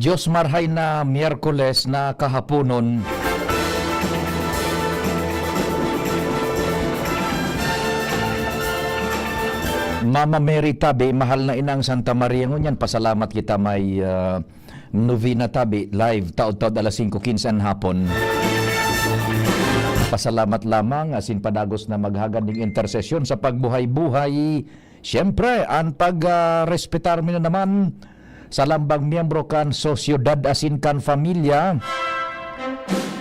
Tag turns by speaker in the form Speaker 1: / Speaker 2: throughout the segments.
Speaker 1: Diyos marhay na Miyerkules na kahaponon. Mama Mary Tabi, mahal na inang Santa Maria ngunyan, pasalamat kita may novena Tabi, live, taod-taod alas 5:15 hapon. Pasalamat lamang asin padagos na maghagad ng intersesyon sa pagbuhay-buhay. Siyempre, ang pag-respetar mo na naman sa lambang miyembro kan sosyudad asin kan familia.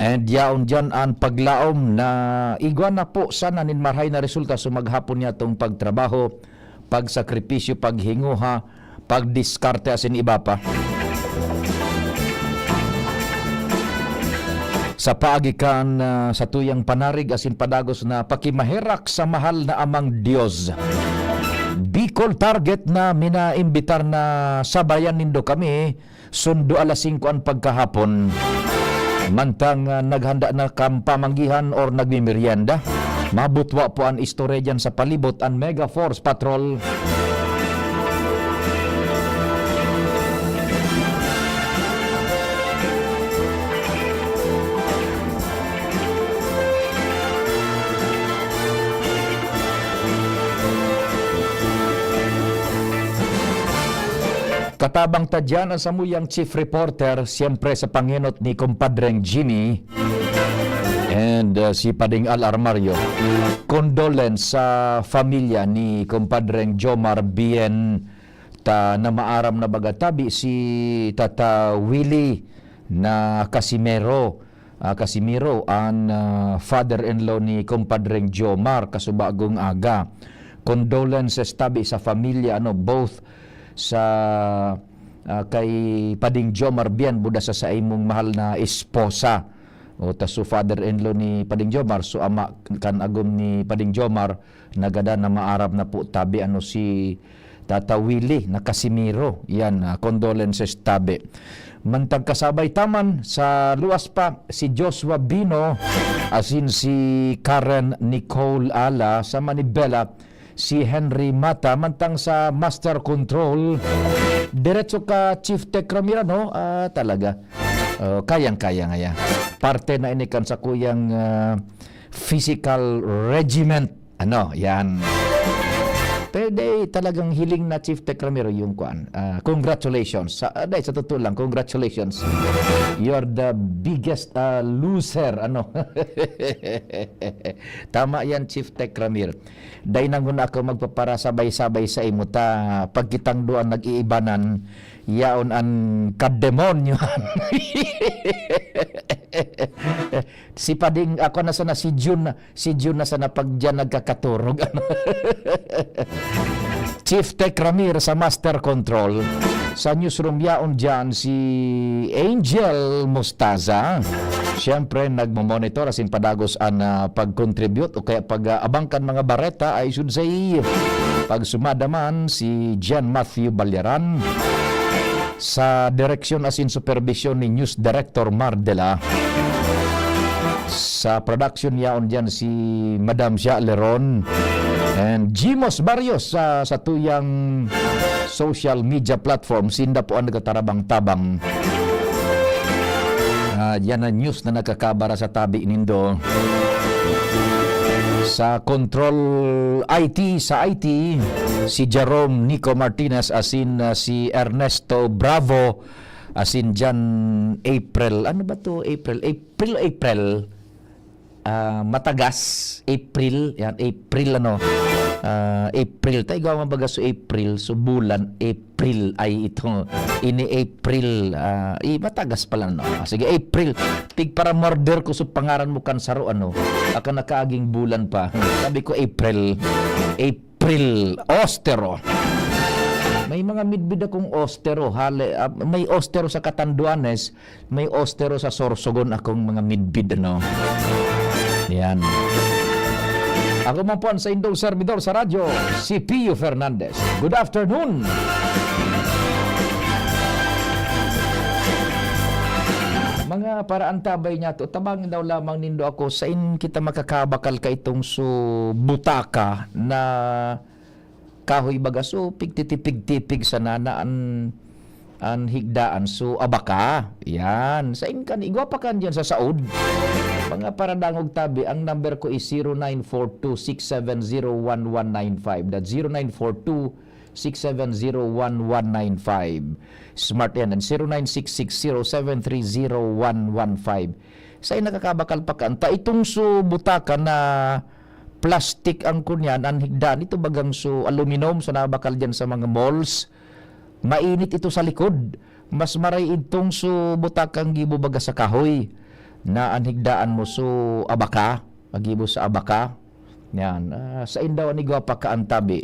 Speaker 1: And yaon dyan ang paglaom na igwan na po sana nin marhay na resulta sa maghapon niya itong pagtrabaho, pagsakripisyo, paghinguha, pagdiskarte asin iba pa. Sa paagikan sa tuyang panarig asin padagos na pakimahirak sa mahal na amang Diyos. Bicol target na minaimbitar na sabayan nindo kami sundo alas 5 ang pagkahapon. Mantang naghanda na kampamanggihan or nagmimerienda. Mabutwa po ang istorya dyan sa palibot ang Mega Force Patrol. Katabang tadyan ang samuyang chief reporter, siyempre sa panginot ni kumpadreng Jimmy and si Pading Al Armario. Condolence sa familia ni kumpadreng Jomar Bien na maaram na bagatabi si Tata Willie na Casimiro ang father-in-law ni kumpadreng Jomar kasubagong aga. Condolences tabi sa familia both sa kay Pading Jomar Bien buda sa imong mahal na esposa o taso father-in-law ni Pading Jomar, so ama kan agom ni Pading Jomar nagada na maarab na po tabi si Tata Willie na Casimiro. Yan, condolences tabi. Mantag kasabay taman sa luwas pa si Joshua Bino asin si Karen Nicole Ala sa Manibela, si Henry Mata, mantang sa Master Control diretso ka Chief Tech Ramira talaga kayang-kaya nga parte na inikan sa kuyang physical regiment yan. Pwede talagang hiling na Chief Tech Ramiro yung kuan. Congratulations. Sa totoo lang, congratulations. You're the biggest loser. Tama yan, Chief Tech Ramiro. Dahil nang ako magpapara sabay-sabay sa imo ta pagkitang doan nag-iibanan yaon ang kademonyo. Si Pading ako na sana si June na sana pag diyan nagkakaturog Chief Tech Ramir sa Master Control. Sa newsroom yaon dyan si Angel Mostaza, siyempre nagmamonitor asin padagos ang pag-contribute o kaya pag-abangkan mga bareta, I should say. Pag sumadaman si John Matthew Balyaran, sa direksyon asin supervision ni News Director Mardela. Sa production yaon dyan si Madam Sia Leron and Jimos Barrios sa tuyang social media platform. Sinda po ang nagkatarabang-tabang. Yan ang news na nakakabara sa tabi nindo. Sa control IT, si Jerome Nico Martinez asin si Ernesto Bravo asin dyan April. Ano ba to? April. Matagas. April. Yan, April April. Tayo gawa mabaga so April. So bulan April ay ito. Ini April. Matagas pala sige, April. Tig para murder ko so pangaran mo kan saro Aka nakaaging bulan pa. Sabi ko April. Ostero. May mga midbid akong ostero. May ostero sa Catanduanes. May ostero sa Sorsogon akong mga midbid Yan. Ako man po sa indong servidor sa radyo, si Pio Fernandez. Good afternoon. Mga paraan tabay niya to, tabangin daw lamang nindo ako sa kita makakabakal ka itong butaka na kahoy baga. So pigtitipig-tipig sa nanaan ang higdaan so abaka. Yan. Sa inkan, igwa pa kan dyan sa Saud. Mga paradangog tabi, ang number ko is 0942-670-1195. That's 0942-670-1195. Smart yan. And 0966-0730-115. Sa nakakabakal pa kan. Ta itong so butaka na plastic ang kunyan, ang higdaan. Ito bagang so aluminum so nabakal dyan sa mga malls. Mainit ito sa likod. Mas maray itong so butakang gibo baga sa kahoy na anhigdaan mo so abaka, agibo sa abaka. Yan. Sa indaw ni gwapa ka ang tabi.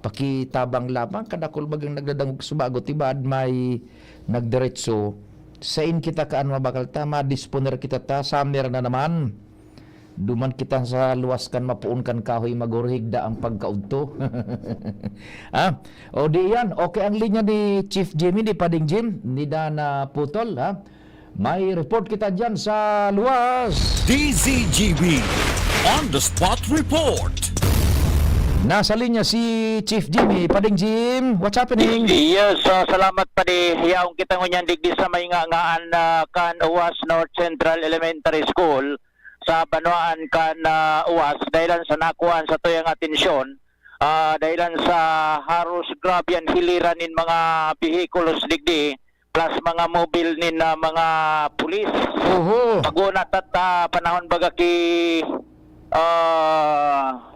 Speaker 1: Pakitabang lamang kadakol bagang nagdadangog subagot tibad may nagdiretso. Sa in kita kaan mabakal ta, madisponer kita ta, summer na naman. Duman kita sa luwas kan mapuun kan kahoy magurhigda ang pagkaudto. O di yan, okay ang linya ni Chief Jimmy, ni Pading Jim, ni Dana Putol. May report kita dyan sa luwas.
Speaker 2: DZGB On the Spot Report.
Speaker 1: Nasa linya si Chief Jimmy. Pading Jim, what's happening?
Speaker 3: Yes, salamat pa di hiyaong kita ngunyan digdi sa may ngaan kan UAS North Central Elementary School sa Banuan kan UAS dahilan sa nakuhan sa tuyang atensyon dahilan sa haros grabe ang hiliran nin mga vehikulos digdi plus mga mobile nin mga pulis. Pagunat at panahon baga ki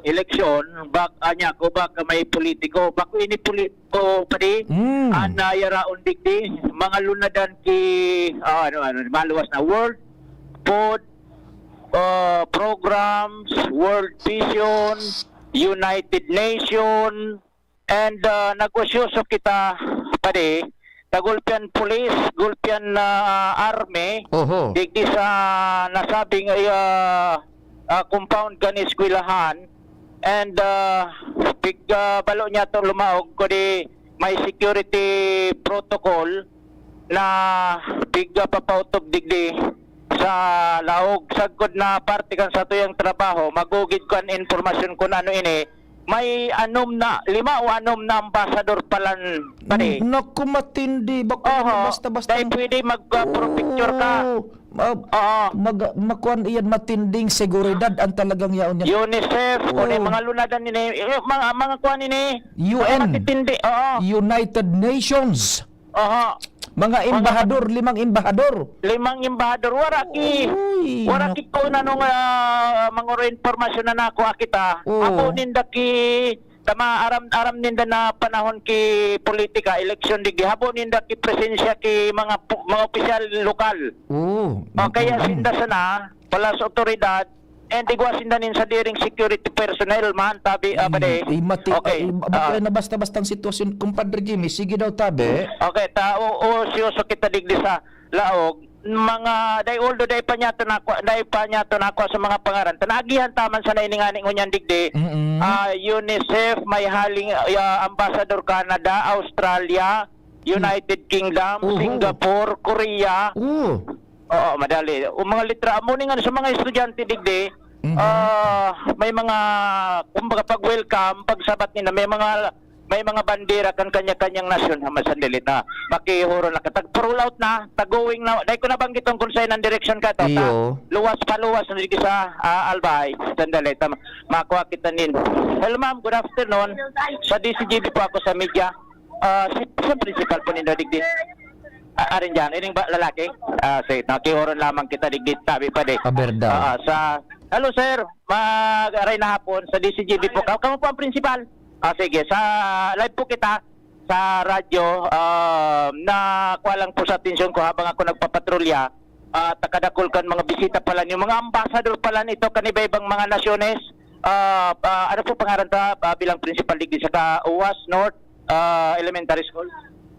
Speaker 3: eleksyon bak anya ko baka may politiko bako ini politiko padi anayaraon digdi mga lunadan ki maluwas na world food programs, World Vision, United Nation, and negosyoso kita padi Gulpian Police, Gulpian Army, digdi sa nasabing compound kan eskwelahan, and big balo niya to lumaog ko di may security protocol na big papautob digdi sa laog sagkod na parte kan sa tuyang trabaho magugid ko ang informasyon kung ano ini may anom na 5 o anom na ambasador palan pare
Speaker 1: naku matindi basta
Speaker 3: dahil pwede mag-picture ka
Speaker 1: makuan iyan matinding seguridad ang talagang yaon yan.
Speaker 3: UNICEF o mga lunadan nini mga kuan nini
Speaker 1: UN
Speaker 3: matitindi
Speaker 1: United Nations mga embahador, 5 embahador.
Speaker 3: 5 embahador. Waraki ko na nung mga informasyon na nakuha kita. Ako ninda ki tama aram ninda na panahon ki politika, eleksyon digi. Habo ninda ki presensya ki mga opisyal lokal. Kaya sinda sana, pala sa otoridad, and igwasindanin sa diring security personnel man tabi abade.
Speaker 1: Okay. Na basta-bastang sitwasyon kumpadre Jimmy, sige daw tabi.
Speaker 3: Okay, siyoso kita digdi sa laog mga although day pa niya to nako sa mga pangaran. Tanagihan taman sa nainingani ngunyan digdi. UNICEF may haling Ambassador Canada, Australia, United Kingdom, Singapore, Korea. Madali. Mga litra mo nga sa mga estudyante digdi, may mga kumbaga pag welcome, pagsabat nila may mga bandera kan kanya-kanyang nasyon sandali na makihuro na katag roll out na tagowing na dai ko nabanggit ang kung saan ang direction ka to luwas na dito sa Albay sandali makuha kita nin. Hello ma'am, good afternoon. Sa DCGB po ako sa media. Si principal po nindo digdi. Arin dyan, ining ba lalaki? Sige, nakihoron lamang kita digdit tabi pa di. Hello sir, mag-aray na hapon sa DCGB po. Kamu po ang principal? Sige, sa live po kita sa radyo na kuha lang po sa atensyon ko habang ako nagpapatrolya. Takadakol kan mga bisita pala yung mga ambassador pala nito kaniba-ibang mga nasyones. Ano po pangalan ta bilang principal digdi sa UAS North Elementary School?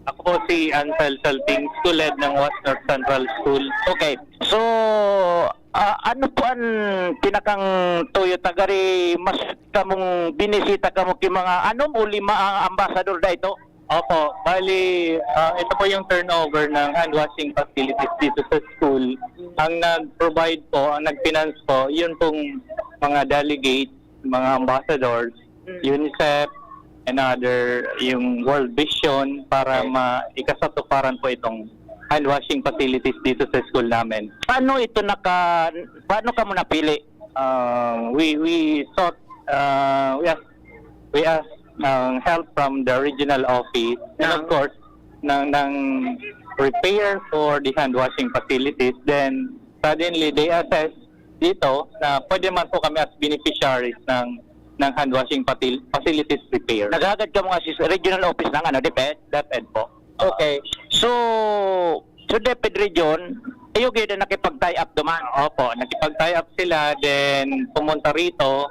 Speaker 4: Ako po si Ansel Salting, school head ng UAS North Central School.
Speaker 3: Okay. So, ano po ang pinakang tuyo tagari mas kamong binisita kamo ki mga anong o 5 ang ambassador da ito?
Speaker 4: Opo, bali ito po yung turnover ng hand washing facilities dito sa school. Ang nag-provide po, ang nag-finance po, yun pong mga delegates, mga ambassadors, UNICEF, another yung World Vision para ikasatuparan po itong hand washing facilities dito sa school namin.
Speaker 3: Paano ka mo napili?
Speaker 4: We sought we asked help from the regional office and of course ng repair for the hand washing facilities. Then suddenly they assessed dito na pwede man po kami as beneficiaries ng hand washing facilities repair.
Speaker 3: Nagagad ka mga regional office ng DepEd?
Speaker 4: DepEd po.
Speaker 3: Okay. So DepEd region, kayo gina nakipag-tie up duman?
Speaker 4: Opo, nakipag-tie up sila, then pumunta rito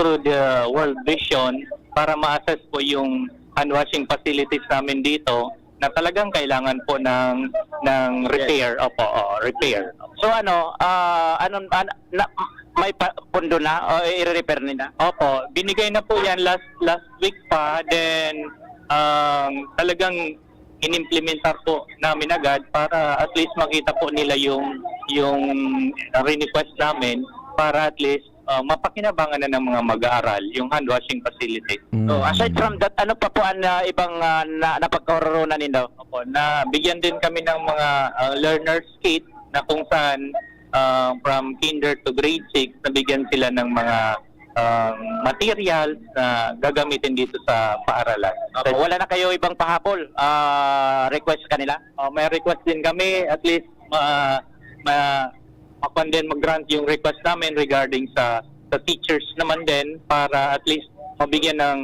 Speaker 4: through the World Vision para ma-assess po yung hand washing facilities namin dito na talagang kailangan po ng repair. Opo, repair.
Speaker 3: So may pundo na o i-repair nila?
Speaker 4: Opo, binigay na po yan last week pa, then talagang inimplementar po namin agad para at least makita po nila yung request namin para at least mapakinabangan na ng mga mag-aaral yung hand washing facility.
Speaker 3: So aside from that, ano pa po ang ibang napagkaroon ninyo?
Speaker 4: Opo, na bigyan din kami ng mga learners kit na kung saan from kinder to grade 6 nabigyan sila ng mga materials na gagamitin dito sa paaralan.
Speaker 3: Wala na kayo ibang pahabol? Request kanila?
Speaker 4: May request din kami, at least mag-grant yung request namin regarding sa teachers naman din para at least mabigyan ng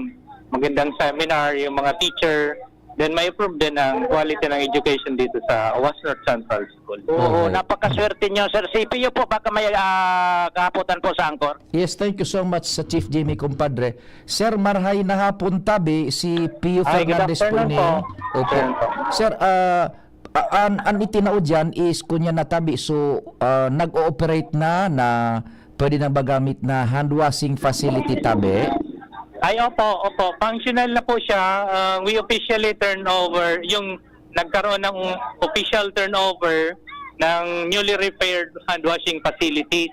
Speaker 4: magandang seminar yung mga teacher, then may improve din ang quality ng education dito sa Wasner Central School.
Speaker 3: Oo, napakaswerte nyo, Sir CPU po. Baka may kahaputan po sa Angkor.
Speaker 1: Yes, thank you so much sa Chief Jimmy, kumpadre. Sir, marhay na hapon tabi si Pio
Speaker 4: Ay, good
Speaker 1: Fernandez po
Speaker 4: afternoon
Speaker 1: ni.
Speaker 4: po.
Speaker 1: Opo. Sir, ang itinaod dyan is kunya natabi, so nag-ooperate na pwede na ba gamit na hand washing facility tabi?
Speaker 4: Ay, opo. Functional na po siya. We officially turn over, yung nagkaroon ng official turnover ng newly repaired hand washing facilities.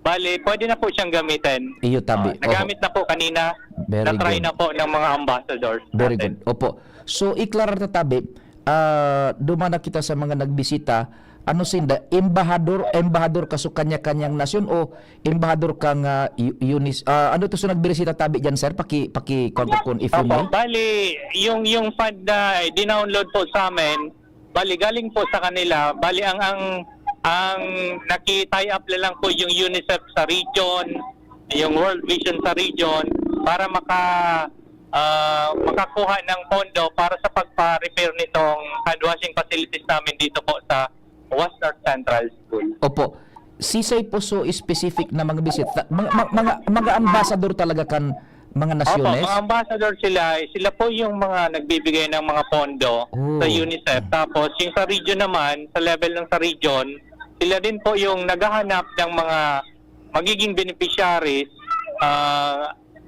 Speaker 4: Bale, pwede na po siyang gamitin.
Speaker 1: Iyo tabi.
Speaker 4: Nagamit na po kanina.
Speaker 1: Very
Speaker 4: Na-try
Speaker 1: good.
Speaker 4: na po ng mga ambassadors.
Speaker 1: Very
Speaker 4: natin.
Speaker 1: good. Opo. So, iklarar na tabi, dumana kita sa mga nagbisita, ano sinda, embahador ka sa kanya-kanyang nasyon o embahador kang ano to sa nagbirisita tabi dyan, sir? Paki kon if you may.
Speaker 4: Opo, bali, yung fund na dinownload po sa amin, bali galing po sa kanila. Bali ang naki-tie up na lang po yung UNICEF sa region, yung World Vision sa region para makakuha ng pondo para sa pagpa-repair nitong hand washing facilities namin dito po sa Wasner Central School.
Speaker 1: Opo. Sisay po so specific na mga bisita. Mga ambassador talaga kan mga nasyones?
Speaker 4: Opo, mga ambassador sila po yung mga nagbibigay ng mga pondo sa UNICEF. Tapos yung sa region naman, sa level ng sa region, sila din po yung naghahanap ng mga magiging beneficiaries.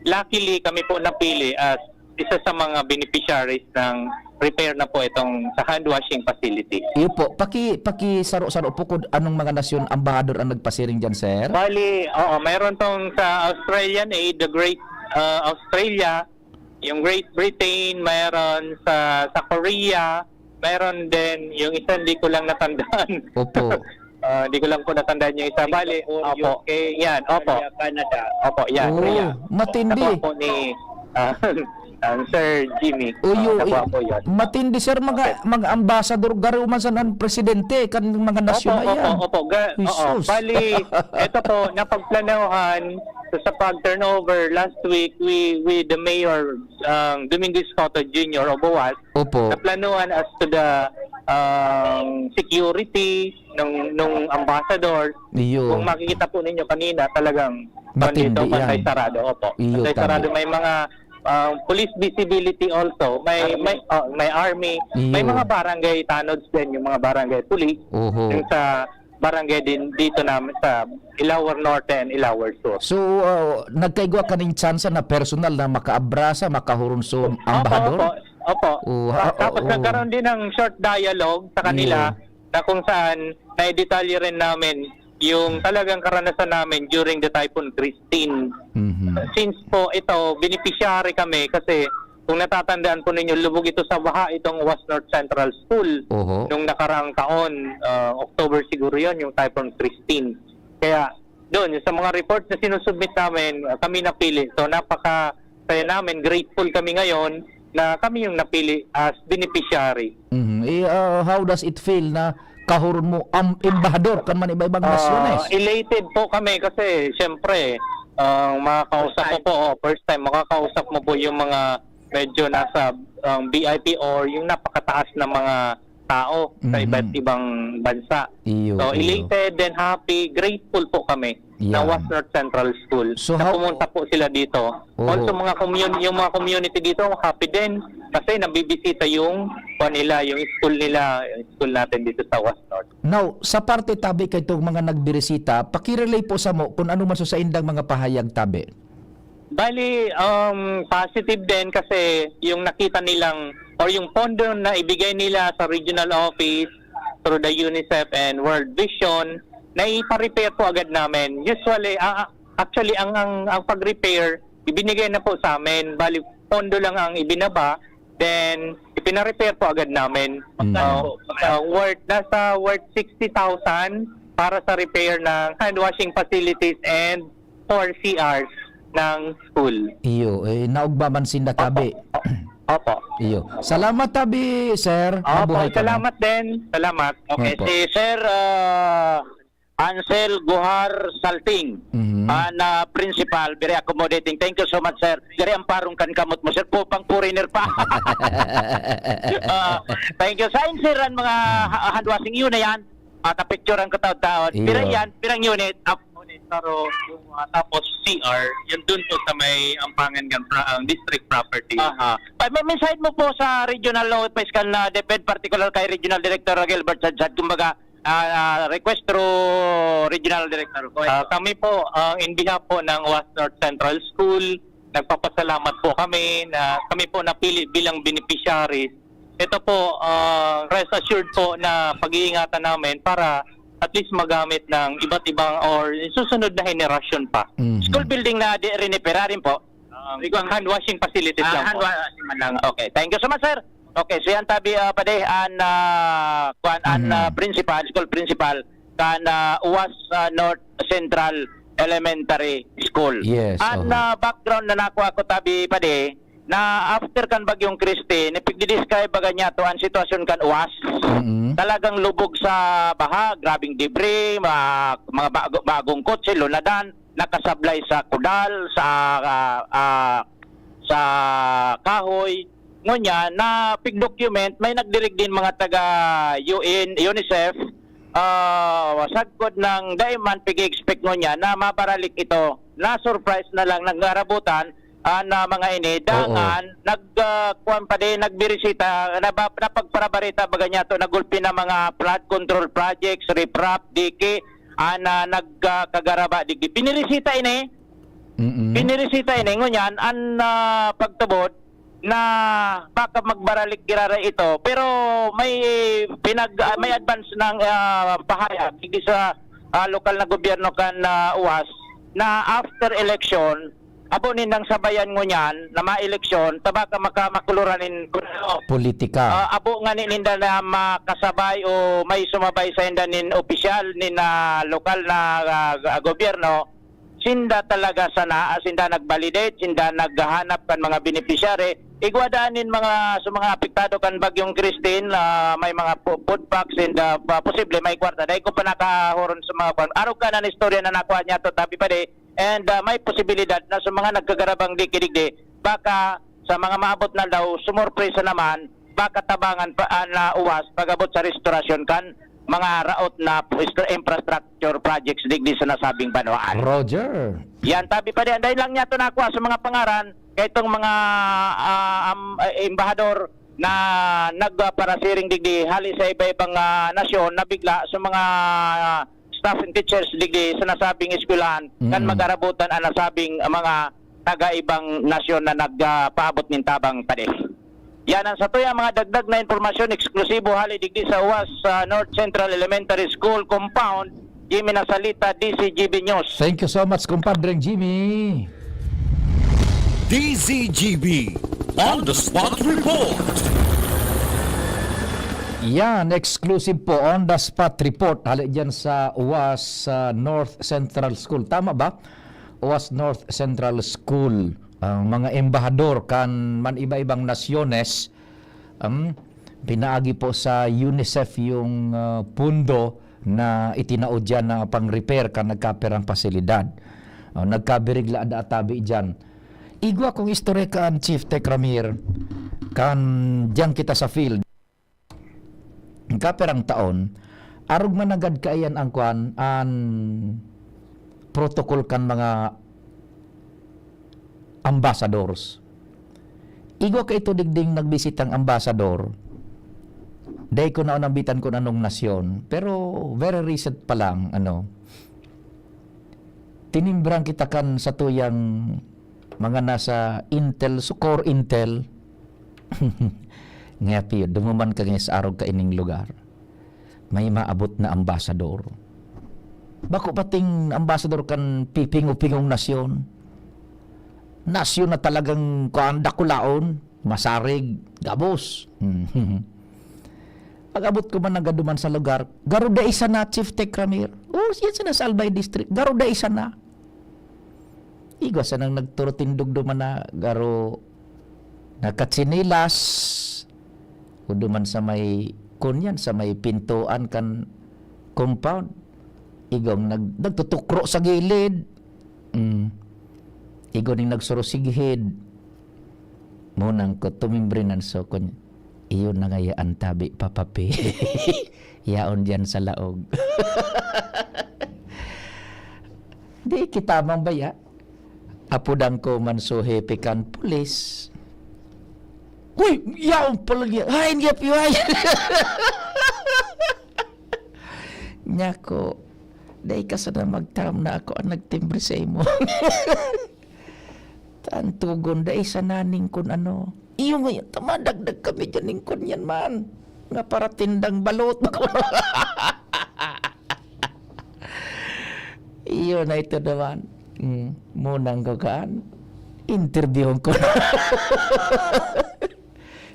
Speaker 4: Luckily, kami po napili as isa sa mga beneficiaries ng repair na po itong sa hand washing facility.
Speaker 1: Iyo po, paki saro-saro po kung anong mga nasyon ambahador ang nagpasiring dyan, sir?
Speaker 4: Bali, mayroon tong sa Australian Aid, the Great Australia, yung Great Britain, mayroon sa Korea, mayroon din yung isa hindi ko lang natandaan.
Speaker 1: Opo.
Speaker 4: Hindi ko lang po natandaan yung isa. Bali, opo. Yan, opo.
Speaker 3: Canada.
Speaker 4: Opo, yan.
Speaker 1: Oh, matindi.
Speaker 4: Nakuha po ni Sir Jimmy. Nakuha po yun.
Speaker 1: Matindi, sir, mga ambassador garuman sa presidente kan mga nasyon na yan.
Speaker 4: Opo.
Speaker 1: Jesus.
Speaker 4: Bali, ito po, napagplanahan sa pag-turnover last week, we the Mayor, Domingo Escoto Jr. of Boas,
Speaker 1: Opo.
Speaker 4: naplanuhan as to the security nung ambassador.
Speaker 1: Iyo.
Speaker 4: Kung makikita po ninyo kanina, talagang
Speaker 1: Matindi yan.
Speaker 4: pantay sarado. Opo.
Speaker 1: Iyo,
Speaker 4: Pantay sarado.
Speaker 1: tabi.
Speaker 4: May mga police visibility also. May army.
Speaker 1: Iyo.
Speaker 4: May mga barangay tanods din, yung mga barangay police.
Speaker 1: Oho.
Speaker 4: Yung sa barangay din dito namin sa Ilawar Norte and Ilawar Sur.
Speaker 1: So, nagkaigwa ka ng chance na personal na makaabrasa, makahurun so ambahador?
Speaker 4: Opo. Tapos nagkaroon din ng short dialogue sa kanila na kung saan na-detalye rin namin yung talagang karanasan namin during the Typhoon Christine.
Speaker 1: Mhm.
Speaker 4: Since po ito, beneficiary kami kasi kung natatandaan po ninyo, lubog ito sa baha itong West North Central School.
Speaker 1: Oho.
Speaker 4: Nung nakaraang taon, October siguro yon, yung Typhoon Christine. Kaya doon, sa mga reports na sinusubmit namin, kami napili. So napaka-saya namin, grateful kami ngayon na kami yung napili as beneficiary.
Speaker 1: How does it feel na kahuron mo embahador kan man iba-ibang nasyones?
Speaker 4: Elated po kami kasi syempre, makakausap mo po, first time makakausap mo po yung mga medyo nasa VIP or yung napakataas na mga tao sa iba't ibang bansa. So elated and happy, grateful po kami na
Speaker 1: Yan.
Speaker 4: West North Central School
Speaker 1: So,
Speaker 4: na
Speaker 1: how-
Speaker 4: pumunta po sila dito. Also yung mga community dito happy din kasi nabibisita yung school nila, yung school natin dito sa West North.
Speaker 1: Now, sa parte tabi kay itong mga nagbirisita, pakirelay po sa mo kung ano man sa indang mga pahayag tabi.
Speaker 4: Bali, positive din kasi yung nakita nilang or yung pondo na ibigay nila sa regional office through the UNICEF and World Vision, na ipa-repair po agad namin. Usually, actually, ang pag-repair, ibinigay na po sa amin. Bali, pondo lang ang ibinaba, then ipina-repair po agad namin. Worth 60,000 para sa repair ng hand washing facilities and 4 CRs ng school.
Speaker 1: Iyo, naugbaman sinda tabi.
Speaker 4: Opo.
Speaker 1: Iyo. Salamat tabi, sir.
Speaker 4: Opo,
Speaker 1: Mabuhay ka na.
Speaker 4: salamat din. Salamat.
Speaker 3: Okay,
Speaker 1: Opo.
Speaker 3: si Sir Ansel Guhar Salting, na principal, very accommodating. Thank you so much, sir. Very amparong kan kamot mo, sir. Po, pang foreigner pa. Thank you. Sa insiran mga handwashing yun na yan. Picture ang kataon-taon.
Speaker 1: Iyo.
Speaker 3: Pirang yan, pirang unit.
Speaker 4: Pero tapos CR, yun dun po sa may Ampangan district property.
Speaker 3: May mensahe mo po sa regional law fiscal na depend particular kay regional director Gilbert Sadsad, kumbaga request through regional director.
Speaker 4: Kami po, in behalf po ng West North Central School, nagpapasalamat po kami na kami po napili bilang beneficiaries. Ito po, rest assured po na pag-iingatan namin para at least magamit ng iba't ibang or susunod na henerasyon pa.
Speaker 3: School building na rinipera rin po.
Speaker 4: Hand washing facilities lang
Speaker 3: Hand
Speaker 4: po.
Speaker 3: washing man lang. Okay, thank you so much, sir. Okay, so yan tabi pade principal, school principal kan UWAS North Central Elementary School.
Speaker 1: Yes,
Speaker 3: Ang background na nakuha ko tabi pade na after kan bagyong Christine, ipigdidescribe baga niya to ang sitwasyon kan UWAS. Talagang lubog sa baha, grabing debris, mga bagong kotse, lunadan, nakasablay sa kudal, sa kahoy. Ngunya, na pig-document, may nagdirig din mga taga UNICEF, sagkod ng daiman pig-expect ngunya na mabaralik ito. Na-surprise na lang, nagarabutan, na mga ini dangan nagkuan pa din nagbirisita napagparabarita baga niya to nagulpi na mga flood control projects riprap diki ana nagkagaraba diki binirisita ini ngunyan an pagtubod na baka magbaralik girara ito pero may advance ng pahayag digi sa lokal na gobyerno kan UWAS na after election abonin ng sabayan ngo niyan na ma-eleksyon tabaka makamakuluranin
Speaker 1: politika.
Speaker 3: Abo nga ninda na makasabay o may sumabay sa inda nin opisyal nin lokal na gobyerno sinda talaga sana sinda nagvalidate sinda naghahanap kan mga beneficiary igwadaanin mga sa mga apektado kan bagyong Christine may mga food packs and posible may kwarta dahil ko pa nakahoron sa mga araw ka na istorya na nakuha niya to tabi pa de and may posibilidad na sa mga nagkagarabang dikidikdi baka sa mga maabot na daw sumurpresa naman baka tabangan pa na UWAS pagabot sa restorasyon kan mga raot na infrastructure projects digdi sa nasabing banwaan.
Speaker 1: Roger.
Speaker 3: Yan tabi pa din dahil lang niya to nakuha sa mga pangaran kay itong mga embahador na nagparasiring digdi hali sa iba-ibang nasyon na bigla sa mga staff and teachers digdi sa nasabing eskwelahan kan magarabutan ang nasabing mga taga-ibang nasyon na nagpaabot nin tabang pade. Yan ang sa tuya mga dagdag na informasyon eksklusibo hali digdi sa UWAS North Central Elementary School compound. Jimmy Nasalita, DCGB News.
Speaker 1: Thank you so much, kumpadreng Jimmy.
Speaker 2: DZGB On the Spot Report.
Speaker 1: Yan, exclusive po on the spot report. Hali dyan sa UAS North Central School. Tama ba? UAS North Central School. Ang mga embahador kan man iba-ibang nasyones, pinaagi po sa UNICEF yung pundo na itinaod dyan na pang-repair kan nagkaperang pasilidad. Nagkabirigla ada atabi dyan. Igwa kong istorya kan Chief Tech Ramir, kan dyan kita sa field. Kaperang taon, arog managad kaayan ang kwan, an protocol kan mga ambassadors. Igwa ka ito digding nagbisitang ambassador. Day ko na nambitan ko na nung nasyon. Pero very recent pa lang, tinimbrang kita kan sa tuyang mga nasa Intel, so core Intel. Ngapi, dumuman ka ngayon sa araw ka ining lugar. May maabot na ambasador. Bako pating ambasador kan piping-upingong nasyon. Nasyon na talagang kuandakulaon, masarig, gabos. Pag-abot ko man nagaduman sa lugar, garuda isa na, Chief Tech Ramir. Yan sa nasa Albay District, garuda isa na. Igwa sa nang nagturutindog duman na garo nakatsinilas o duman sa may kunyan, sa may pintuan kan compound. Igong nagtutukro sa gilid. Igong ning nagsurusigihid. Munang ko tumimbrinan so kun iyon na ngayaan tabi papapi. Yaon dyan sa laog. Di kita mang baya. Apudang ko man so happy kan pulis. Uy, yaon pala niya. Hain niya piway. Nyako, dahi ka sana magtam na ako ang nagtimbre sa imo. Tantugon, dahi sa naning kun iyo ngayon, tamadagdag kami dyan ning kun yan man. Nga para tindang balot. Iyo na ito naman. Munang gagaan. Interview ko.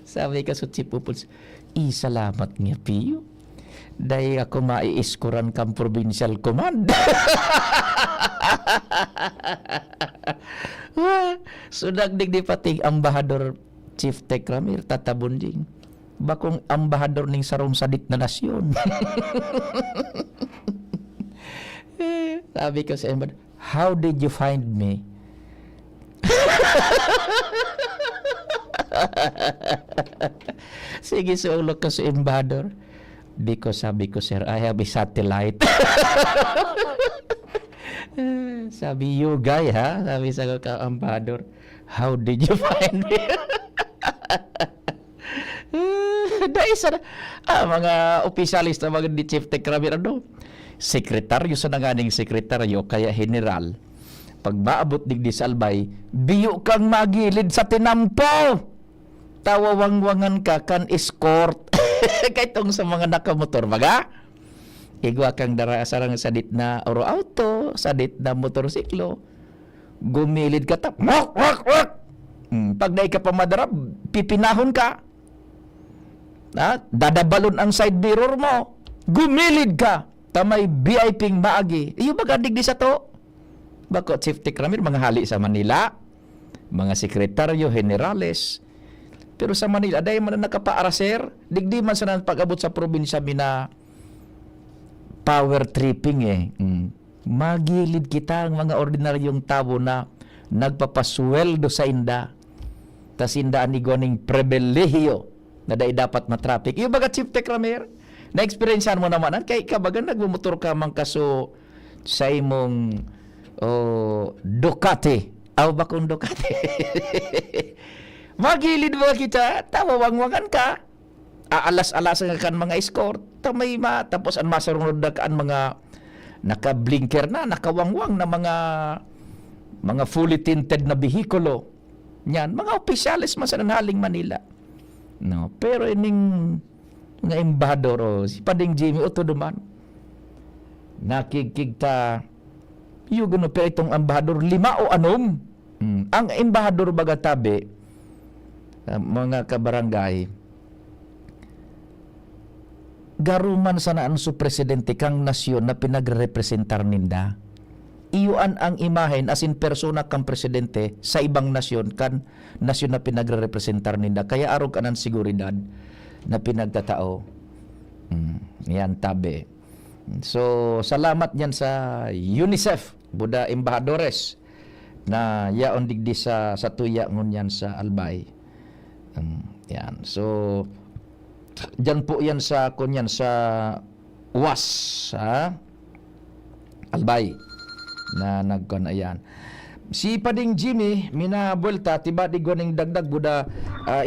Speaker 1: Sabi ka sa Chief Pupuls, salamat nga piyo. Dahil ako mai-iskuran kang provincial command. So nagdig di pating ambahador Chief Tech Ramir, tatabunding. Bakong ambahador ning sarong sadit na nasyon. Sabi ko sa embahador, how did you find me? Sige, sulok ka sa embahador. Because sabi ko, sir, I have a satellite. Sabi, you guy, ha? Sabi sa ka, ambahador, how did you find me? Dahil sa mga opisyalis na mga Chief Tech Ramir, sekretaryo sa nanganing sekretaryo, kaya general, pag maabot digdi sa Albay, biyo kang magilid sa tinampo. Tawawangwangan ka kan escort. Kaitong sa mga nakamotor, baga? Igwa kang dara sarang sadit na oro auto, sadit na motorsiklo. Gumilid ka tap. Wak, wak, wak. Pag naik ka pa madarab, pipinahon ka. Dadabalon ang side mirror mo. Gumilid ka. Tamay VIP maagi. Iyo baga digdi sa to. Bako Chief Tech Ramir, mga hali sa Manila, mga sekretaryo, generales. Pero sa Manila, dahil man na nakapaaraser, digdi man sa pag-abot sa probinsya mina power tripping Magilid kita ang mga ordinaryong tao na nagpapasweldo sa inda. Tas indaan ni goning pribilehiyo na dahil dapat matraffic. Yung baga Chief Tech Ramir, na-experiencean mo naman, kaya ikabaga nagmumotor ka mang kaso sa imong Ducati. Aw ba kung Ducati? Magilid mo kita, tawawangwangan ka. Aalas-alasan ka kan mga escort. Tamay tapos ang masarunod na kaan mga naka-blinker na, nakawangwang na mga fully tinted na bihikulo. Yan, mga opisyalis man sa nanhaling Manila. No, pero ining nga embahador, si Pading Jimmy Otto duman. Nakikigta yung gano pero itong embahador 5 o 6. Ang embahador baga tabi mga kabarangay, garuman sa naan su presidente kang nasyon na pinagrepresentar ninda. Iyuan ang imahen as in persona kang presidente sa ibang nasyon kan nasyon na pinagrepresentar ninda. Kaya arog ka ng seguridad na pinagtatao. Yan tabi. So, salamat yan sa UNICEF, Buda Embahadores, na yaon digdi sa tuya ngunyan sa Albay. Yan. So, dyan po yan sa kunyan sa UWAS, ha? Albay, na nagkon ayan. Si Pading Jimmy, minabuelta, tiba di goning dagdag Buda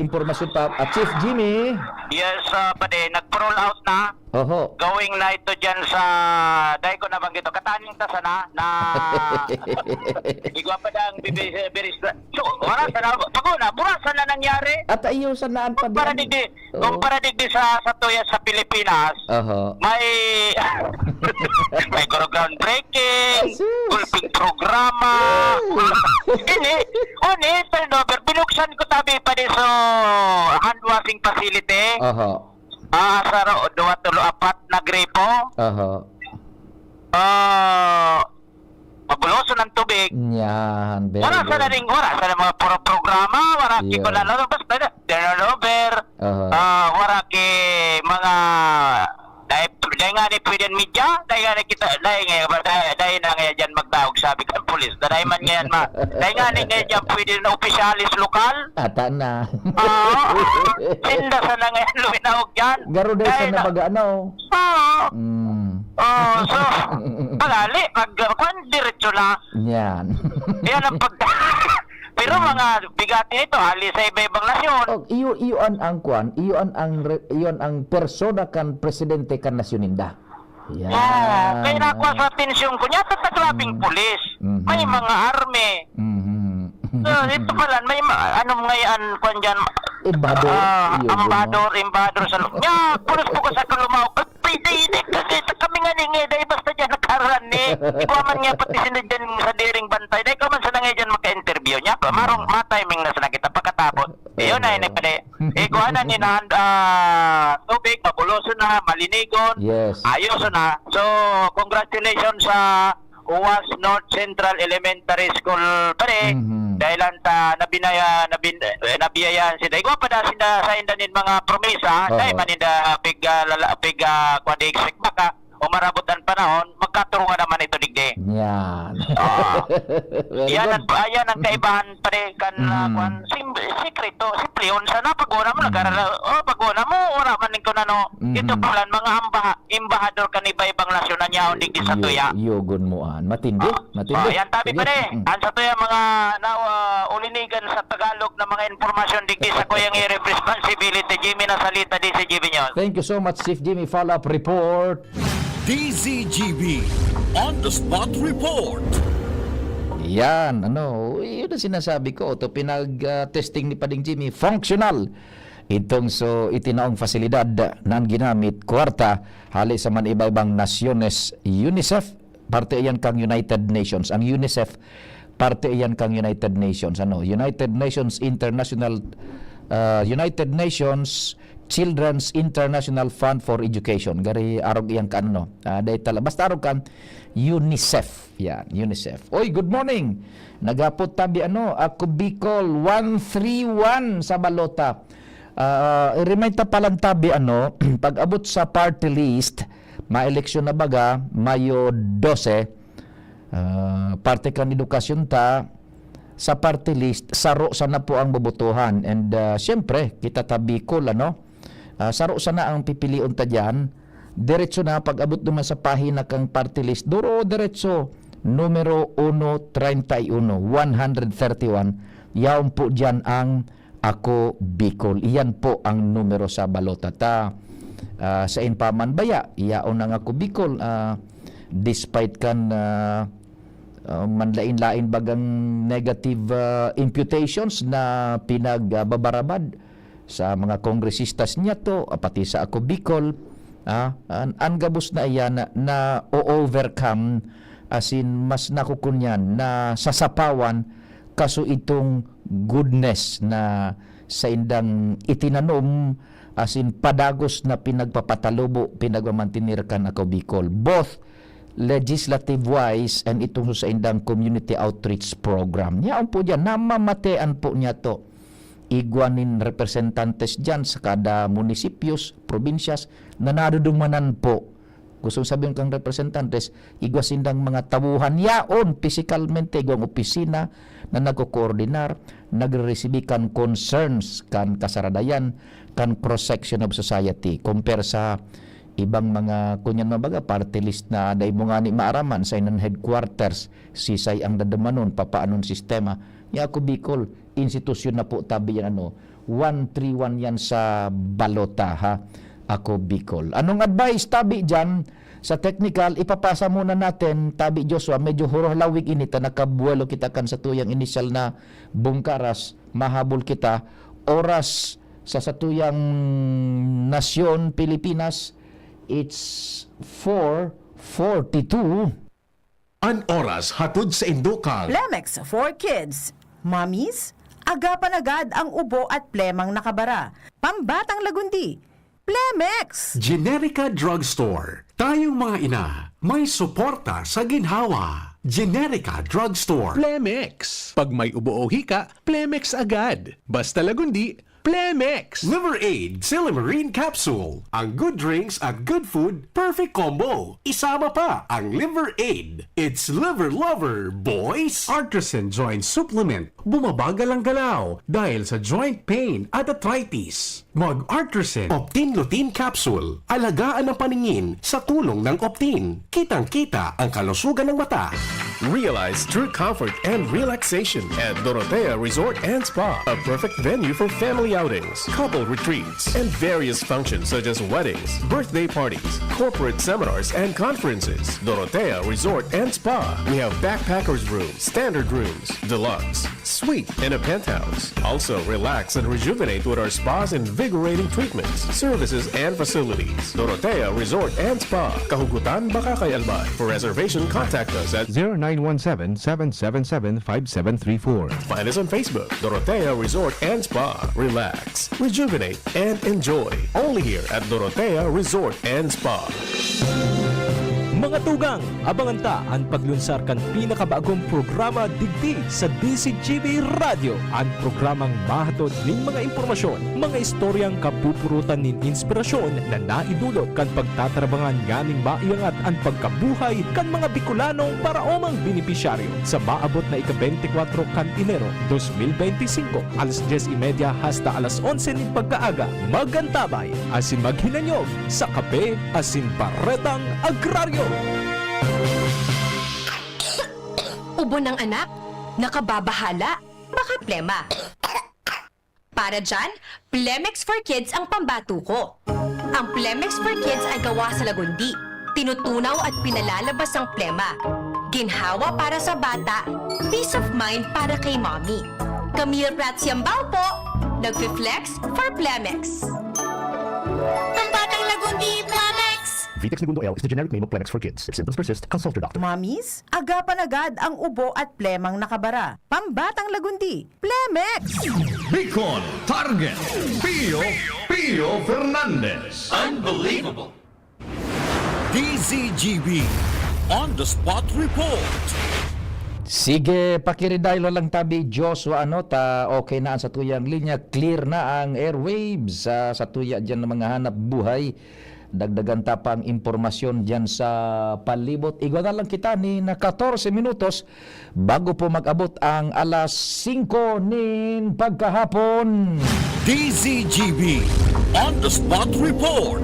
Speaker 1: impormasyon pa. Chief Jimmy.
Speaker 3: Yes, pade, nag-roll out na.
Speaker 1: Oho.
Speaker 3: Going na ito dyan sa, dahil ko naman gito, kataning ta sana na igwa pa dang bibiris. So, wala sana, paguna, burasan na nangyari.
Speaker 1: At ayaw sa naan pa
Speaker 3: Kumpara digdi, kumpara digdi sa tuya sa Pilipinas,
Speaker 1: Oho.
Speaker 3: may may groundbreaking,
Speaker 1: Asus.
Speaker 3: gulping programa. Ini, turnover, binuksan ko tabi pa din sa hand washing facility.
Speaker 1: Oho.
Speaker 3: Sa 2-4 na gripo.
Speaker 1: Oho.
Speaker 3: Mabuloso ng tubig.
Speaker 1: Yan. Very
Speaker 3: Wala sa
Speaker 1: good.
Speaker 3: ring, wala sa mga programa, wala ki
Speaker 1: Yeah.
Speaker 3: ko na lang, basta turnover.
Speaker 1: Oho.
Speaker 3: Wala ki mga dahil nga ni pwedeng media, dahil nga ni kita, dahil na ngayon dyan magtawag sabi ka ng polis, dahil man ngayon dahil nga ni ngayon dyan pwede na opisyalis lokal.
Speaker 1: Ata na.
Speaker 3: Sinda sa na ngayon luminawag dyan.
Speaker 1: Garo day sa
Speaker 3: Dahil na-
Speaker 1: nabagaano.
Speaker 3: So, pagali, kung diretso na,
Speaker 1: Yan.
Speaker 3: yan ang pero mga bigati nito, hali sa iba-ibang nasyon.
Speaker 1: Oh, iyon ang kwan, iyon ang persona kan presidente kan nasyoninda. Yan.
Speaker 3: Kaya nakuha sa atensyon ko niya, tataglabing pulis. May mga army. Ito pala, may anong ngayon kwan dyan,
Speaker 1: Embahador.
Speaker 3: ambador sa loob. Nya, pulis po ko sa kalumaw. Pwede, kasi kami nga ningi, dahil basta dyan nakaran ni. Ikaw man nga pati sinadyan sa diring bantay. Dahil ikaw man sa nga dyan maka-interview niya. Marong ma-timing na sa nakita pagkatapos. Iyon na yun, pwede. Ikaw na ni tubig, mabuloso na, malinigon.
Speaker 1: Yes.
Speaker 3: Ayos na. So, congratulations sa UWAS North Central Elementary School pare. Dahil ta nabiyayaan sila. Igwa pa na sila sa indanin mga promesa. Dahil maninda big kwadi expect baka umarabot ang panahon, magkaturungan naman ito digdi.
Speaker 1: Yan. Very
Speaker 3: Yan
Speaker 1: good.
Speaker 3: yan ang kaibahan pare kan kwan sikreto simple yun sana pag-una mo nag-aral pag-una mo ora man ko na no ito pala mga embahador kan iba-ibang nasyon na niya digdi sa tuya.
Speaker 1: Yogon mo an. Matindi. Matindi.
Speaker 3: Yan tabi
Speaker 1: Sige.
Speaker 3: pare an sa tuya mga ulinigan sa Tagalog na mga informasyon digdi sa kuyang responsibility Jimmy na salita di si Jimmy News.
Speaker 1: Thank you so much, Chief Jimmy. Follow-up report.
Speaker 2: DZGB On the Spot Report.
Speaker 1: Yan, yun ang sinasabi ko. Ito pinag-testing ni Pading Jimmy, functional. Itong itinaong fasilidad na ginamit kwarta hali sa man iba-ibang nasyones. UNICEF, parte iyan kang United Nations. Ang UNICEF, parte iyan kang United Nations. United Nations International, United Nations Children's International Fund for Education. Gari arog iyang kan basta arog kan UNICEF. Yan, UNICEF. Oy, good morning. Nagapot tabi ako Bicol 131 sa balota. I-remind ta palang tabi pag abot sa party list, ma-eleksyon na baga Mayo 12. Parte kan edukasyon ta sa party list, saro sana po ang bobotohan. And syempre, kita tabi ko saro sana ang pipiliun ta dyan. Diretso na, pag abot naman sa pahina kang party list, duro diretso, numero 131, 131, yaon po dyan ang ako Bicol. Iyan po ang numero sa balota ta. Sa Inpaman Baya, yaon ang ako Bicol. Despite kan manlain-lain bagang negative imputations na pinagbabarabad sa mga kongresistas niya to, pati sa ako Bicol, ang gabos na iyan na o-overcome, as in mas nakukunyan na sasapawan kaso itong goodness na sa indang itinanom as in padagos na pinagpapatalubo, pinagmamantinirkan ako Bicol. Both legislative-wise and itong sa indang community outreach program. Yaon po dyan, namamatean po niya to. Iguanin representantes dyan sa kada munisipios, probinsyas, na nadudumanan po. Gusto sabihin kang representantes, igwasindang mga tawuhan yaon, physicalmente, igwang opisina na nagko-coordinar, nagre-receive kan concerns, kan kasaradayan, kan cross-section of society. Compare sa ibang mga kunyan mabaga, party list na day mo nga ni maaraman sa inan headquarters, sisay ang dadamanon, papaanon sistema. Ya ako Bicol, institusyon na po tabi yan 131 yan sa balota ha. Ako Bicol. Anong advice tabi dyan? Sa technical, ipapasa muna natin, tabi Joshua, medyo hurolawig inita, nakabuelo kita kan sa tuyang initial na bungkaras, mahabol kita, oras sa satuyang nasyon, Pilipinas, it's 4:42.
Speaker 5: An oras hatod sa Indokal.
Speaker 6: Plemex for Kids. Mommies, agapan agad ang ubo at plemang nakabara. Pambatang lagundi. Plemex!
Speaker 5: Generica Drugstore. Tayong mga ina, may suporta sa ginhawa. Generica Drugstore.
Speaker 7: Plemex. Pag may ubo o hika, Plemex agad. Basta lagundi, Plemex.
Speaker 5: Liver Aid Silimarine Capsule. Ang good drinks at good food, perfect combo. Isama pa ang Liver Aid. It's liver lover, boys. Artisan Joint Supplement. Bumabagal ang galaw dahil sa joint pain at arthritis. Mag-Artisan Optin Lutein Capsule. Alagaan ang paningin sa tulong ng Optin. Kitang-kita ang kalusugan ng mata.
Speaker 8: Realize true comfort and relaxation at Dorotea Resort and Spa, a perfect venue for family outings, couple retreats, and various functions such as weddings, birthday parties, corporate seminars, and conferences. Dorotea Resort and Spa. We have backpackers rooms, standard rooms, deluxe, suite, and a penthouse. Also, relax and rejuvenate with our spas and invigorating treatments, services, and facilities. Dorotea Resort and Spa. Kahugutan, Bakakay, Albay. For reservation, contact us at
Speaker 7: 0917-777-5734.
Speaker 8: Find us on Facebook, Dorotea Resort and Spa. Relax, rejuvenate, and enjoy. Only here at Dorotea Resort and Spa.
Speaker 9: Mga tugang, abangan ta ang paglunsar kan pinakabagong programa digdi sa DCGB Radio. Ang programang mahatod ning mga impormasyon, mga istoryang kapupurutan nin inspirasyon na naidulot kan pagtatrabangan nganing maiangat ang pagkabuhay kan mga Bicolanong paraomang benepisyaryo sa maabot na ika-24 kan Enero 2025 alas 10:30 hasta alas 11 nin pagkaaga. Magantabay asin maghinanyog sa Kape Asin Baretang Agraryo.
Speaker 10: Ubo ng anak, nakababahala, baka plema. Para dyan, Plemex for Kids ang pambato ko. Ang Plemex for Kids ay gawa sa lagundi. Tinutunaw at pinalalabas ang plema. Ginhawa para sa bata, peace of mind para kay mommy. Camille Prats Yambao po, nagfi-flex for Plemex. Pambatang lagundi, Plemex!
Speaker 11: Vitex Segundo L is the generic name of Plemex for Kids. If symptoms persist, consult your doctor.
Speaker 6: Mommies, agapan agad ang ubo at plemang nakabara. Pambatang lagundi. Plemex!
Speaker 2: Bicol Target Pio Fernandez. Unbelievable. DZGB On the Spot Report.
Speaker 1: Sige, pakiridaylo lang tabi Joshua okay na ang sa tuyang linya, clear na ang airwaves sa tuya dyan ng mga hanap buhay. Dagdagan ta pa ang impormasyon dyan sa palibot. Igwa na lang kita ni na 14 minutos bago po mag-abot ang alas 5 nin pagkahapon.
Speaker 2: DZGB On the Spot Report.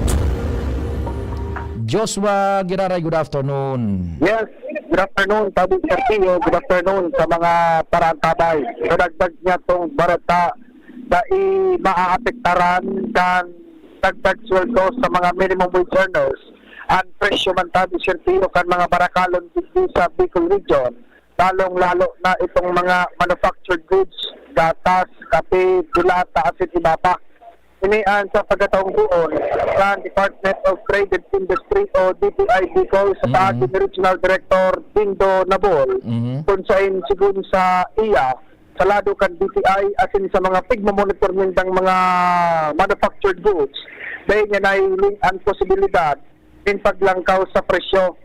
Speaker 1: Joshua Giraray, good afternoon.
Speaker 3: Yes, good afternoon, Tabi Sergio. Good afternoon sa mga parantabay. Kadagdag niya itong barata na maaapektaran kan dagdag sweldo sa mga minimum wage earners. Ang presyo man Tabi Sergio kan mga barakalon dito sa Bicol Region. Lalong-lalo na itong mga manufactured goods, gatas, kape, bulata, asin iba pa. Inian sa pagkataong doon sa Department of Trade and Industry o DTI Bicol sa ating Regional Director Dindo Nabol kung saan sigun sa iya salado kan DTI asin sa mga pigmamonitor nindang mga manufactured goods dahil nga nailing ang posibilidad in paglangkaw sa presyo.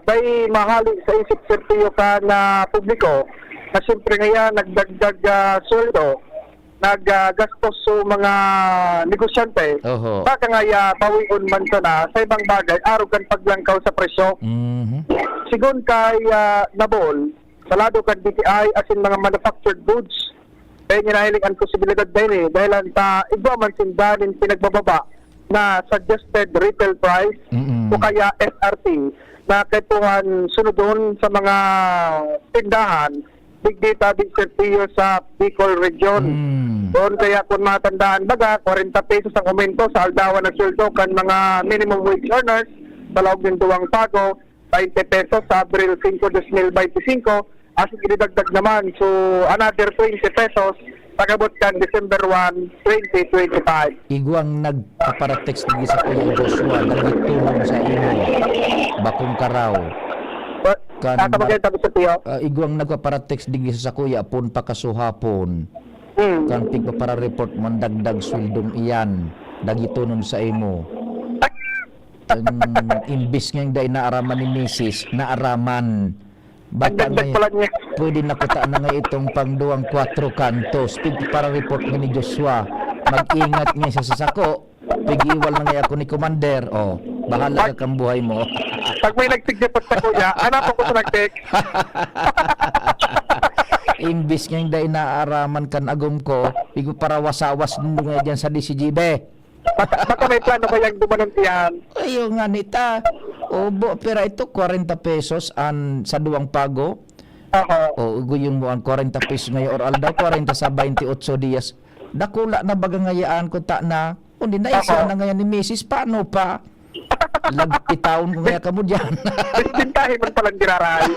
Speaker 3: Dahil mahali sa isip sertiyo ka na publiko na siyempre ngayon nagdagdag sweldo, naggastos sa mga negosyante,
Speaker 1: Oho.
Speaker 3: baka nga bawion man sana sa ibang bagay, araw kan paglangkaw sa presyo. Sigon kay Nabol, salado kan DTI asin mga manufactured goods, dahil nga nahiling ang posibilidad dahil dahil ta igwa man sindanin pinagbababa na suggested retail price o kaya SRP na katuhan sunodon sa mga tindahan digdita di sertiyo sa Bicol Region. Doon kaya kung matandaan baga, 40 pesos ang aumento sa aldawan ng sweldo kan mga minimum wage earners sa loob ng duwang pago, 20 pesos sa Abril 5, 2025, asin ididagdag naman so another 20 pesos pagabot kan December 1, 2025.
Speaker 1: Iguang nagpaparatext digi sa Kuya Joshua, nagitulong sa imo. Bakong karaw.
Speaker 3: Tatabagay tabi sa tiyo.
Speaker 1: Iguang nagpaparatext digi sa Kuya, apon pakasuhapon. Kan para report man dagdag suldong iyan, dagito nun sa imo. Imbis ngayong day naaraman ni Mrs. naaraman. Baka ngay, pwede nakutaan na nga itong pangduang 4 kantos. Para report ni Joshua, mag-ingat nga siya sa sako. Pag-iwal na nga ako ni Commander. Oh, bahala ka kang buhay mo.
Speaker 3: Pag may nagsigyapot sa kuya, hanap ako sa nag-text.
Speaker 1: Imbis ngayong day naaraman kan agom ko, bigo para wasawas nung nga dyan sa DCGB.
Speaker 3: Baka may plano ba yung dumanuntihan?
Speaker 1: Ayaw nga nita. Obo, pero ito 40 pesos sa duwang pago. O guyon mo ang 40 pesos ngayon or aldaw 40 sa 28 dias. Dakula na baga ngayaan ko ta na. Kundi na isa na ngayon ni Mrs. Paano pa? Lagpitaon ko ngaya ka mo dyan.
Speaker 3: Pintahin mo palang diraray.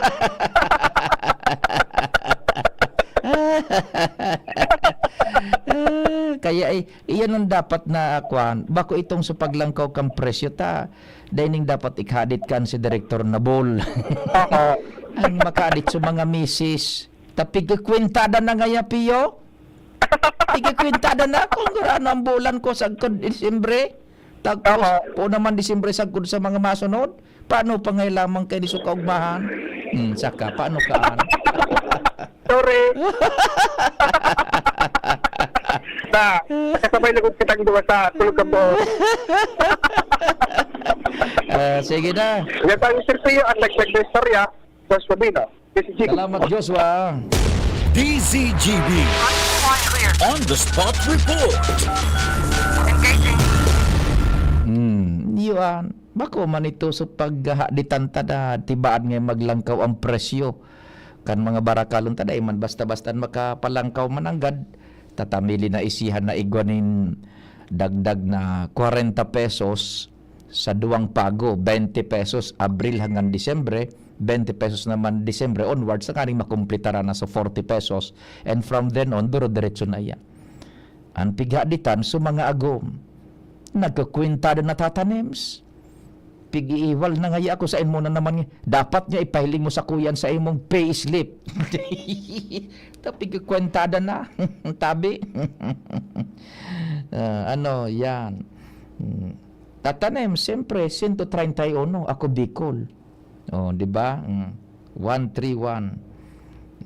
Speaker 1: Kaya iyan ang dapat na akuan. Bako itong sa paglangkaw kang presyo ta. Dining dapat ikhadit kan si Director Nabol. Ang makadit sa mga misis. Tapi kikwintada na ngaya piyo. Kikwintada na kung ano ang bulan ko sa Disyembre. Tapos po naman Disyembre sagkod sa mga masunod. Paano pa ngay lamang kayo ni sukaugmahan? Saka, paano kaan?
Speaker 3: Sorry. Na, kasabay lagot kitang duwa sa tulog ka po.
Speaker 1: Sige na.
Speaker 3: Yan tayo sirpiyo at nagdag na istorya. Joshua Bino.
Speaker 1: Salamat Joshua.
Speaker 2: DZGB On the Spot Report.
Speaker 1: Yuan. Bako man ito sa paghahaditan tada tibaan nga maglangkaw ang presyo. Kan mga barakalon tada man basta-basta makapalangkaw mananggad. Tatamili na isihan na igwanin dagdag na 40 pesos sa duwang pago, 20 pesos Abril hanggang Disyembre, 20 pesos naman Disyembre onwards, sa kaning makumplitara na sa 40 pesos. And from then on, duro-diretso na yan. Ang pighaditan sa mga agom, nagkakwintada na tatanims. Pig-iiwal na nga ako sa inyo na naman. Dapat niya ipahiling mo sa kuyan sa imong payslip. Pig-kwentada na. Tabi. Yan. Tatanim, siyempre, 131. Ako Bicol. Di ba? 131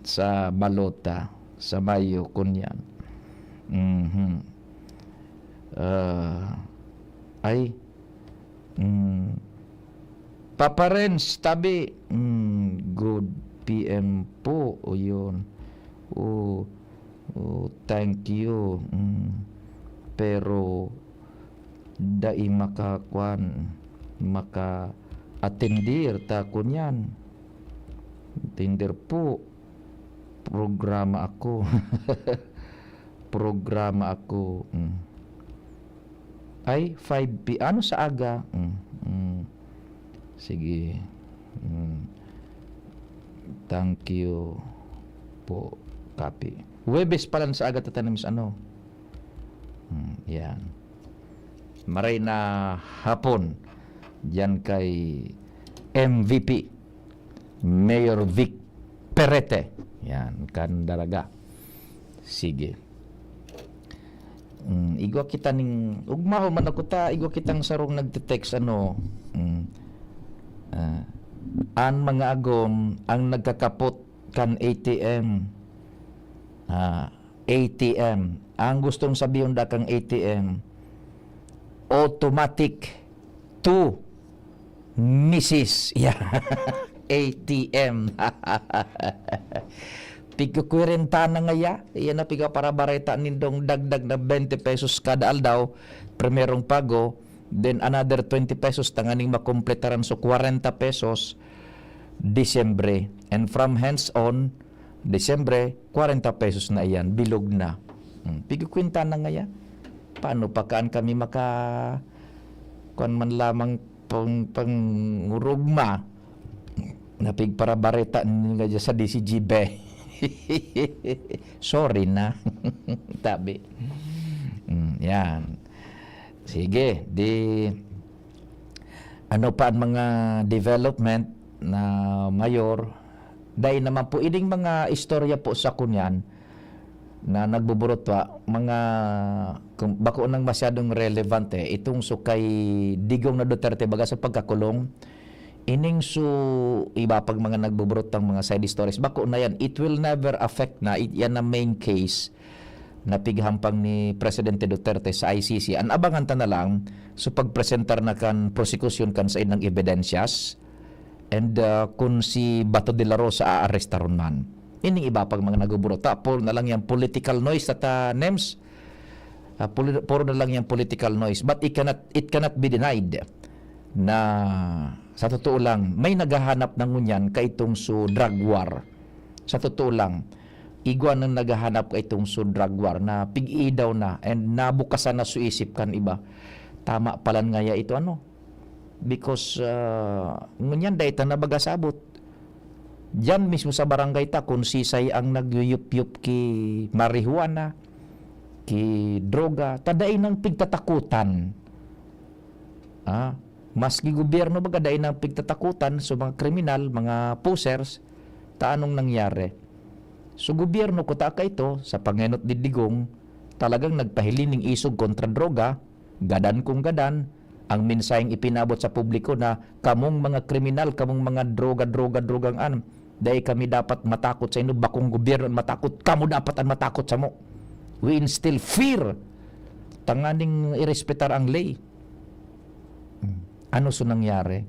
Speaker 1: sa Balota. Sa Mayo, kunyan. Papa Renz, tabi. Good PM po. O yun. Thank you. Pero dai maka-attendir ta kunyan. Attendir po. Programa ako. Programa ako. Ay 5 p. Ano sa aga? Sige. Thank you po. Copy. Webes pala sa aga tatanims ano. Yan. Maray na hapon diyan kay MVP Mayor Vic Perete. Yan kan dalaga. Sige. Igwa kita ning ugmahon man ako ta, igwa kitang sarong nagte-text an mga agom ang nagkakapot kan ATM. ATM. Ang gustong sabihin da kang ATM, automatic to Mrs. Yeah. ATM. Pigkukwirenta na nga ya. Iyan na piga para bareta nindong dagdag na 20 pesos kada aldaw. Primerong pago. Then another 20 pesos tanganing makompletaran so 40 pesos Disyembre. And from hence on, Disyembre, 40 pesos na iyan. Bilog na. Pigkukwinta na nga ya. Paano pa kaan kami kuan man lamang pangurugma na pigpara bareta nga sa DCGB. Sorry na. Tabi. Yan. Sige, ano pa ang mga development na mayor? Dahil naman po, ining mga istorya po sa kunyan na nagbuburot pa, mga bako nang masyadong relevant itong so kay Digong na Duterte baga sa pagkakulong, ining so iba pag mga nagbuburot ng mga side stories, bako na yan, it will never affect na, yan na main case na pighampang ni Presidente Duterte sa ICC. Ang abangan ta na lang so pagpresentar na kan prosecution kan sa inang evidensyas and kung si Bato de la Rosa aarestaron man. Ining iba pag mga nagbuburot. Puro na lang yung political noise at NEMS. Puro na lang yung political noise. But it cannot be denied na sa totoo lang, may naghahanap ng ngunyan kaitong so drug war. Sa totoo lang, igwa nang naghahanap kaitong so drug war na pig-i daw na and nabukasan na suisip kan iba. Tama palan nga ya ito because ngunyan dahil na bagasabot. Diyan mismo sa barangay ta kung sisay ang nagyuyup-yup ki marijuana, ki droga, tadain ng pigtatakutan. Maski gobyerno baga dain ng pigtatakutan so mga kriminal, mga posers, taanong nangyari. So gobyerno ko ta ito sa pangenot ni Digong talagang nagpahilining isog kontra droga, gadan kung gadan, ang mensaheng ipinabot sa publiko na kamong mga kriminal, kamong mga drogang dahil kami dapat matakot sa inyo, bakong gobyerno matakot, kamo dapat ang matakot sa mo. We instill fear. Tanganing irespetar ang lay. Ano so nangyari?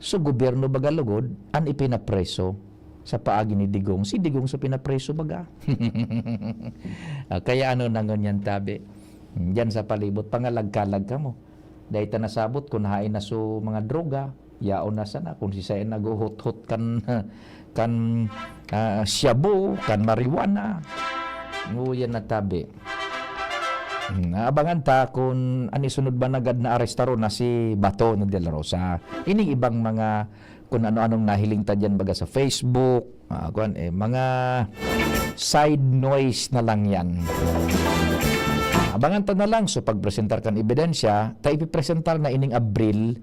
Speaker 1: So gobyerno baga lugod, an ipinapreso sa paagi ni Digong. Si Digong so pinapreso baga. Kaya ano nang ganyan tabi? Diyan sa palibot, pangalagkalag ka mo. Dahil ta nasabot kung hain na so mga droga, yaon na sana kung sisayin naguhot-hot kan shabu, kan marijuana. Yan na tabi. Abangan ta kung anisunod ba nagad na arestaro na si Bato de la Rosa. Ining ibang mga kung ano-anong nahiling ta dyan baga sa Facebook, mga side noise na lang yan. Abangan ta na lang so pagpresentar kan ebidensya, ta ipipresentar na ining Abril,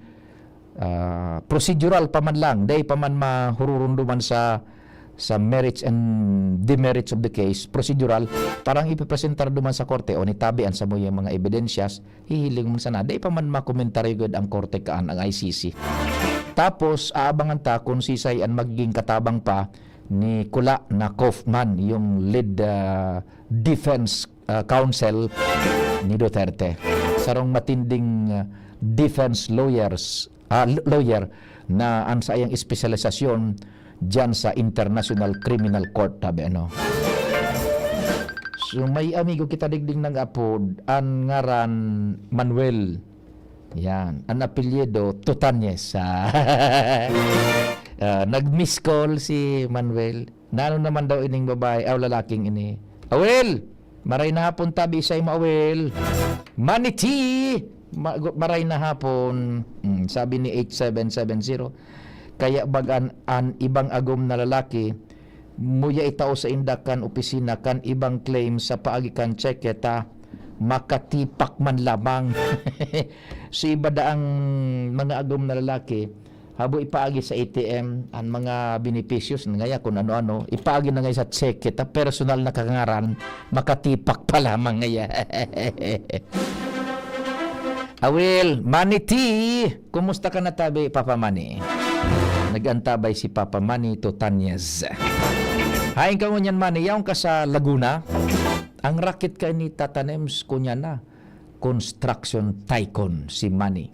Speaker 1: procedural pa man lang, dahil pa man mahururunduman sa merits and demerits of the case, procedural, parang ipipresentar duman sa korte o nitabian sa mo yung mga evidensyas, hihiling mo sana, dahil pa man makomentary good ang korte kaan, ang ICC. Tapos, aabangan ta kung sisay ang magiging katabang pa ni Kula na Kaufman, yung lead defense counsel ni Duterte. Sarong matinding defense lawyer na ang sayang espesyalisasyon dyan sa International Criminal Court tabi So may amigo kita digding ng apod ang ngaran Manuel. Yan, ang apelyido Tutanyes. Nag-miss call si Manuel. Nano naman daw ining babae aw lalaking ini. Awel, maray na hapon tabi say Awel. Maniti. Maray na hapon. Sabi ni 8770. Kaya bagan an ibang agom na lalaki muya itao sa indakan opisina kan ibang claim sa paagi kan checketa makatipak man lamang. So iba da ang mga agom na lalaki habo ipaagi sa ATM ang mga beneficios ngaya kung ano-ano, ipaagi na ngayon sa check kita personal na kangaran, makatipak pa lamang ngaya. Awil, Manny T, kumusta ka na tabi, Papa Manny? Nagantabay si Papa Manny to Tanyas. Hain ka ngunyan, Manny, yaong ka sa Laguna, ang rakit ka ni Tatanems kunya na, construction tycoon si Manny.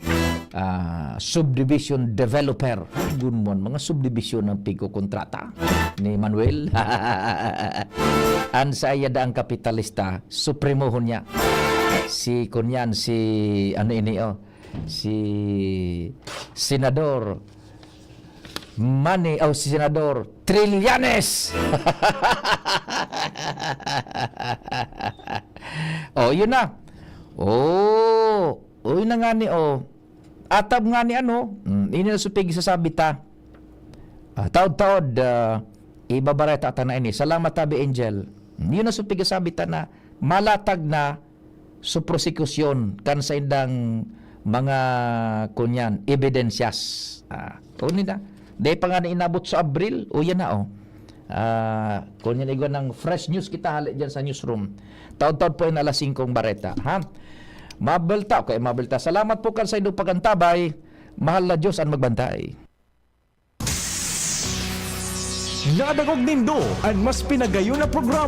Speaker 1: Subdivision developer. Gunmon, mga subdivision ng pigo kontrata ni Manuel. Ansa iya da ang kapitalista, supremohon niya. Si kunyan, si ano ini si Senador Manny, si Senador Trillanes. Yun na. Yun na nga ni atab nga ni ini na supig sa sabita. Taod-taod, ibabareta ata na ini. Salamat tabi, Angel. Yun na supig sa sabita na malatag na sa prosekusyon kan sa indang mga kunyan, evidensyas. Na. Dahil pa nga na inabot sa Abril, yan na kunyan igwa ng fresh news kita halit dyan sa newsroom. Taod-taod po yun alas 5 bareta. Ha? Mabelta. Okay, mabelta. Salamat po kan sa inyong pagantabay. Mahal na Diyos ang magbantay.
Speaker 9: Nadagog nindo ang mas pinagayon na programa